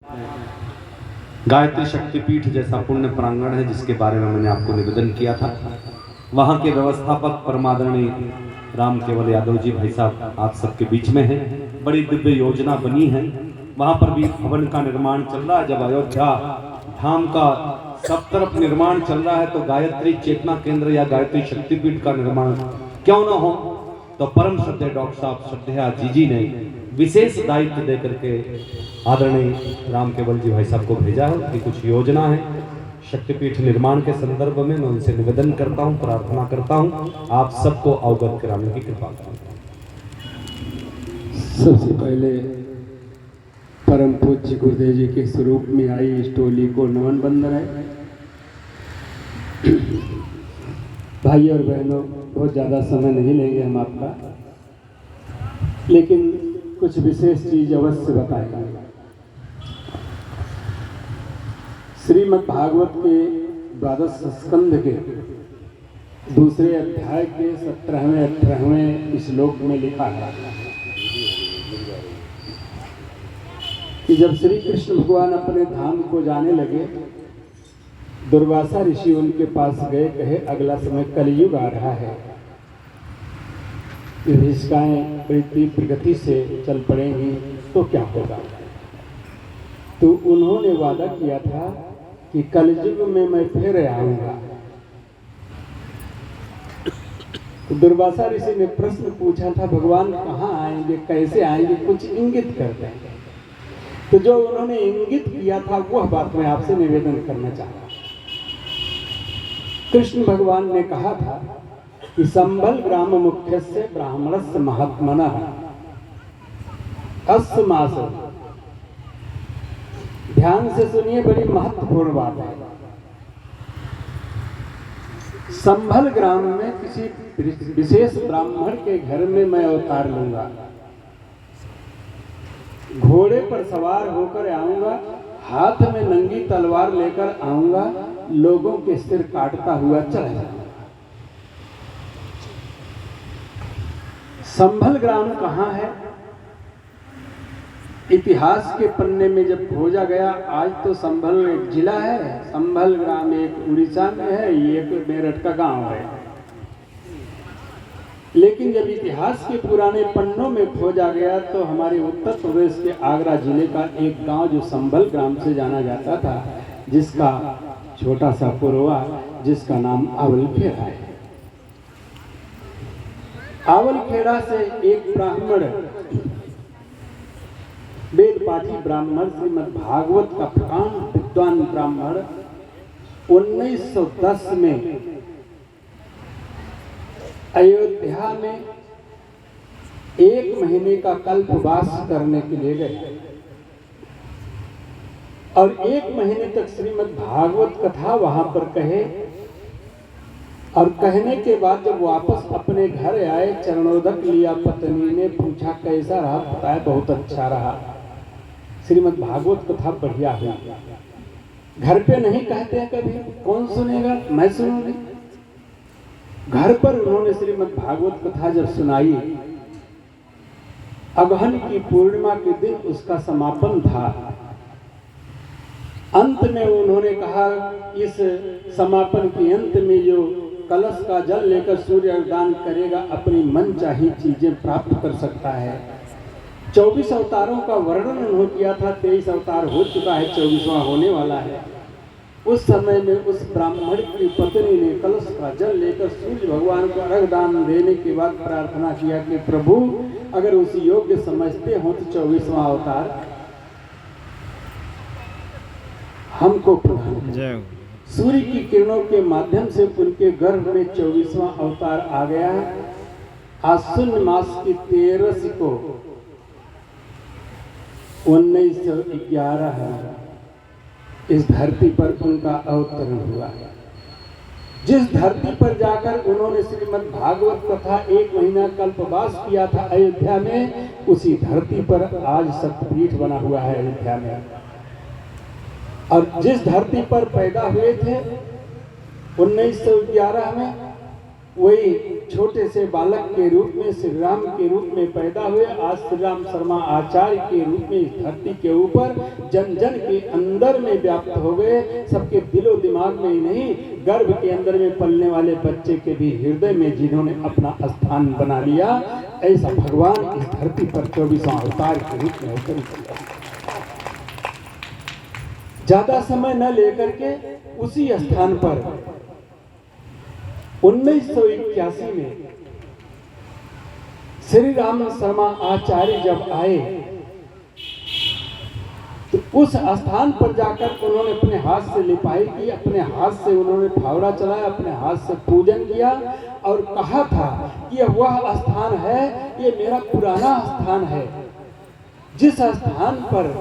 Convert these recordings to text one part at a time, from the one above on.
गायत्री शक्तिपीठ जैसा पुण्य प्रांगण है जिसके बारे में मैंने आपको निवेदन किया था। वहाँ के व्यवस्थापक परमादरणीय राम केवल यादव जी भाई साहब आप सबके बीच में हैं। बड़ी दिव्य योजना बनी है। वहाँ पर भी भवन का निर्माण चल रहा है। जब अयोध्या धाम का सब तरफ निर्माण चल रहा है तो गायत्री चेतना केंद्र या गायत्री शक्तिपीठ का निर्माण क्यों न हो। तो परम श्रद्धेय डॉक्टर साहब श्रद्धेया जी ने विशेष दायित्व देकर के आदरणीय राम केवल जी भाई साहब को भेजा है कि कुछ योजना है शक्तिपीठ निर्माण के संदर्भ में। मैं उनसे निवेदन करता हूं, प्रार्थना करता हूं, आप सबको अवगत कराने की कृपा करें। सबसे पहले परम पूज्य गुरुदेव जी के स्वरूप में आई इस टोली को नमन बंदन है। भाई और बहनों, बहुत ज़्यादा समय नहीं लेंगे हम आपका, लेकिन कुछ विशेष चीज अवश्य बताएगा। श्रीमद् भागवत के द्वादश स्कंध के दूसरे अध्याय के 17वें 18वें श्लोक में लिखा है कि जब श्री कृष्ण भगवान अपने धाम को जाने लगे, दुर्वासा ऋषि उनके पास गए, कहे अगला समय कलयुग आ रहा है, विभीषिकाएं बड़ी तीव्र गति से चल पड़ेंगी तो क्या होगा। तो उन्होंने वादा किया था कि कलयुग में मैं फिर आऊंगा। तो दुर्वासा ऋषि ने प्रश्न पूछा था, भगवान कहाँ आएंगे, कैसे आएंगे, कुछ इंगित करते हैं। तो जो उन्होंने इंगित किया था वह बात मैं आपसे निवेदन करना चाहता हूं। कृष्ण भगवान ने कहा था कि संभल ग्राम मुख्य से ब्राह्मणस्य महात्मनः अस्य मास। ध्यान से सुनिए, बड़ी महत्वपूर्ण बात है। संभल ग्राम में किसी विशेष ब्राह्मण के घर में मैं अवतार लूंगा, घोड़े पर सवार होकर आऊंगा, हाथ में नंगी तलवार लेकर आऊंगा, लोगों के सिर काटता हुआ चला जाऊंगा। संभल ग्राम कहाँ है? इतिहास के पन्ने में जब खोजा गया, आज तो संभल एक जिला है, संभल ग्राम एक उड़ीसा में है, ये एक मेरठ का गांव है। लेकिन जब इतिहास के पुराने पन्नों में खोजा गया तो हमारे उत्तर प्रदेश के आगरा जिले का एक गांव जो संभल ग्राम से जाना जाता था, जिसका छोटा सा पुरवा, जिसका नाम आवलखेड़ा है। आवलखेड़ा से एक ब्राह्मण, वेद पाठी ब्राह्मण, श्रीमद् भागवत का प्रकांड विद्वान ब्राह्मण 1910 में अयोध्या में 1 महीने का कल्पवास करने के लिए गए और 1 महीने तक श्रीमद् भागवत कथा वहां पर कहे। और कहने के बाद जब वापस अपने घर आए, चरणोदक लिया, पत्नी ने पूछा कैसा रहा, बताया बहुत अच्छा रहा, श्रीमद् भागवत कथा बढ़िया हुई। घर पे नहीं कहते हैं कभी, कौन सुनेगा, मैं सुनूंगी। घर पर उन्होंने श्रीमद् भागवत कथा जब सुनाई, अगहन की पूर्णिमा के दिन उसका समापन था। अंत में उन्होंने कहा, इस समापन के अंत में जो कलश का जल लेकर सूर्य दान करेगा, अपनी मन चाही चीजें प्राप्त कर सकता है। 24 अवतारों का वर्णन उन्होंने किया था, 23 अवतार हो चुका है, 24वां होने वाला है। उस समय में उस ब्राह्मण की पत्नी ने कलश का जल लेकर सूर्य भगवान को अर्घ दान देने के बाद प्रार्थना किया कि प्रभु अगर उस योग्य समझते हो तो 24वां अवतार हमको प्रदान करें। सूर्य की किरणों के माध्यम से उनके गर्भ में 24वां अवतार आ गया। आश्विन मास की 13 को 1911 इस धरती पर उनका अवतरण हुआ। जिस धरती पर जाकर उन्होंने श्रीमद् भागवत कथा 1 महीना कल्पवास किया था अयोध्या में, उसी धरती पर आज शक्तिपीठ बना हुआ है अयोध्या में। और जिस धरती पर पैदा हुए थे 1911 में, वही छोटे से बालक के रूप में श्री राम के रूप में पैदा हुए। आज श्री राम शर्मा आचार्य के रूप में इस धरती के ऊपर जन जन के अंदर में व्याप्त हो गए। सबके दिलो दिमाग में ही नहीं, गर्भ के अंदर में पलने वाले बच्चे के भी हृदय में जिन्होंने अपना स्थान बना लिया, ऐसा भगवान इस धरती पर 24वां अवतार के रूप में होकर चला। ज्यादा समय न लेकर के उसी स्थान पर 1981 में श्री राम शर्मा आचार्य जब आए तो उस स्थान पर जाकर उन्होंने अपने हाथ से लिपाई की, अपने हाथ से उन्होंने फावड़ा चलाया, अपने हाथ से पूजन किया और कहा था कि यह वह स्थान है, ये मेरा पुराना स्थान है जिस स्थान पर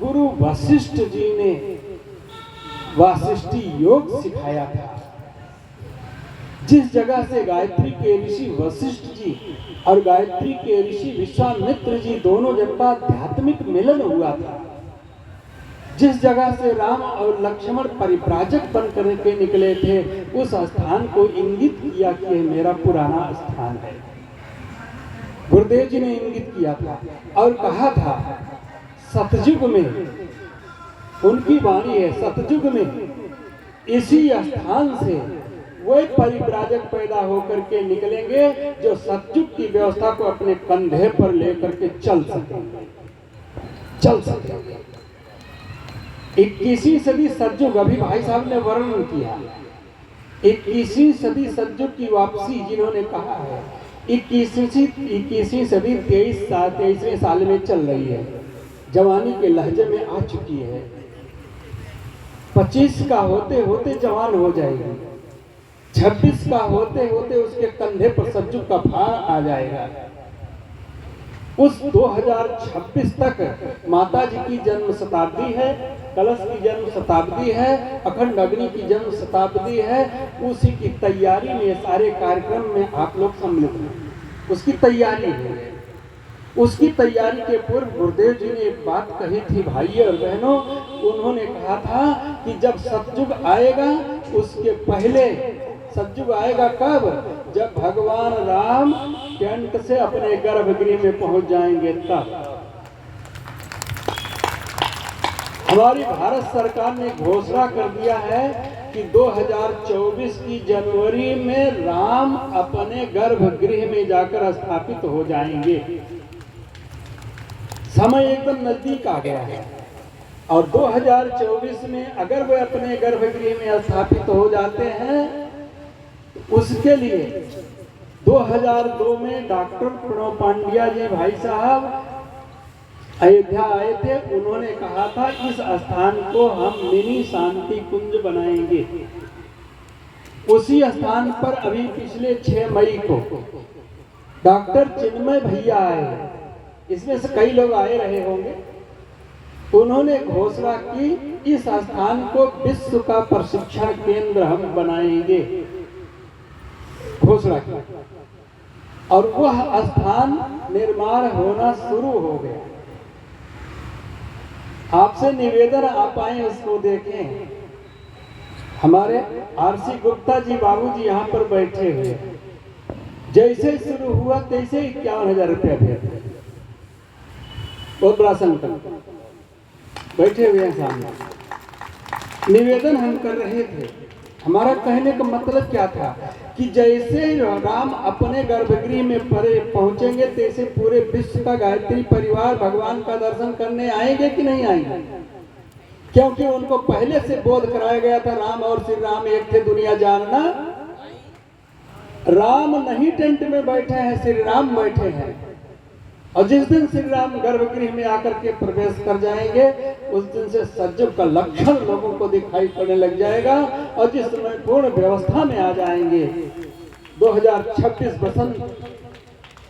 गुरु वशिष्ठ जी ने वासिष्ठी योग सिखाया था, जिस जगह से गायत्री के ऋषि वशिष्ठ जी और गायत्री के ऋषि विश्वामित्र जी दोनों जन का आध्यात्मिक मिलन हुआ था, जिस जगह से राम और लक्ष्मण परिव्राजक बन करके निकले थे, उस स्थान को इंगित किया कि यह मेरा पुराना स्थान है। गुरुदेव जी ने इंगित किया था और कहा था सतयुग में, उनकी वाणी है, सतयुग में इसी स्थान से वही परिव्राजक पैदा होकर के निकलेंगे जो सतयुग की व्यवस्था को अपने कंधे पर लेकर के चल सकेंगे। 21वीं सदी सतयुग, अभी भाई साहब ने वर्णन किया, 21वीं सदी सतयुग की वापसी जिन्होंने कहा है, 21वीं सदी 23वें साल में चल रही है, जवानी के लहजे में आ चुकी है। 25 का होते होते जवान हो जाएगी, 26 का होते होते उसके कंधे पर सतयुग का भार आ जाएगा। उस 2026 तक माता जी की जन्म शताब्दी है, कलश की जन्म शताब्दी है, अखंड अग्नि की जन्म शताब्दी है। उसी की तैयारी में सारे कार्यक्रम में आप लोग सम्मिलित हैं, उसकी तैयारी है। उसकी तैयारी के पूर्व गुरुदेव जी ने एक बात कही थी भाइयों और बहनों, उन्होंने कहा था कि जब सतयुग आएगा उसके पहले, सतयुग आएगा कब? जब भगवान राम टेंट से अपने गर्भगृह में पहुंच जाएंगे तब। हमारी भारत सरकार ने घोषणा कर दिया है कि 2024 की जनवरी में राम अपने गर्भगृह में जाकर स्थापित हो जाएंगे। समय एकदम नजदीक आ गया है और 2024 में अगर वे अपने गर्भगृह में स्थापित हो जाते हैं, उसके लिए 2002 में डॉक्टर प्रणव पांड्या जी भाई साहब अयोध्या आए थे। उन्होंने कहा था इस स्थान को हम मिनी शांति कुंज बनाएंगे। उसी स्थान पर अभी पिछले 6 मई को डॉक्टर चिन्मय भैया आए, इसमें से कई लोग आए रहे होंगे। उन्होंने घोषणा की इस स्थान को विश्व का प्रशिक्षण केंद्र हम बनाएंगे, घोषणा की, और वह स्थान निर्माण होना शुरू हो गया। आपसे निवेदन आप आए उसको देखें। हमारे आरसी गुप्ता जी बाबूजी यहाँ पर बैठे हुए, जैसे शुरू हुआ तैसे 51,000 रुपया दिया, बहुत बड़ा संकट, बैठे हुए हैं सामने। निवेदन हम कर रहे थे। हमारा कहने का मतलब क्या था कि जैसे राम अपने गर्भगृह में पहुंचेंगे तैसे पूरे विश्व का गायत्री परिवार भगवान का दर्शन करने आएंगे कि नहीं आएंगे? क्योंकि उनको पहले से बोध कराया गया था राम और श्री राम एक थे, दुनिया जानना। राम नहीं टेंट में बैठे हैं, श्री राम बैठे हैं। और जिस दिन श्री राम गर्भगृह में आकर के प्रवेश कर जाएंगे, उस दिन से सतयुग का लक्षण लोगों को दिखाई पड़ने लग जाएगा। और जिस समय पूर्ण व्यवस्था में आ जाएंगे 2026 बसंत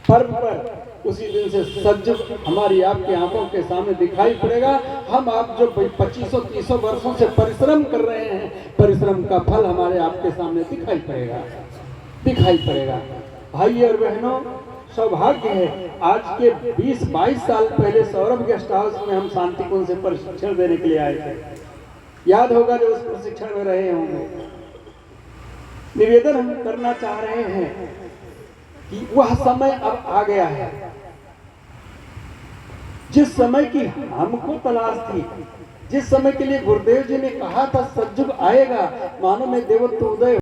पर्व पर, उसी दिन से सतयुग हमारी आपकी आंखों के सामने दिखाई पड़ेगा। हम आप जो 2500-3000 वर्षों से परिश्रम कर रहे हैं, परिश्रम का फल हमारे आपके सामने दिखाई पड़ेगा। भाई और बहनों, सौभाग्य है आज के 20-22 साल पहले सौरभ गेस्ट हाउस में हम शांति कुंज से प्रशिक्षण देने के लिए आए थे। याद होगा जो उस प्रशिक्षण में रहे होंगे। निवेदन हम करना चाह रहे हैं कि वह समय अब आ गया है जिस समय की हमको तलाश थी, जिस समय के लिए गुरुदेव जी ने कहा था सतयुग आएगा, मानो में देवत्व उदय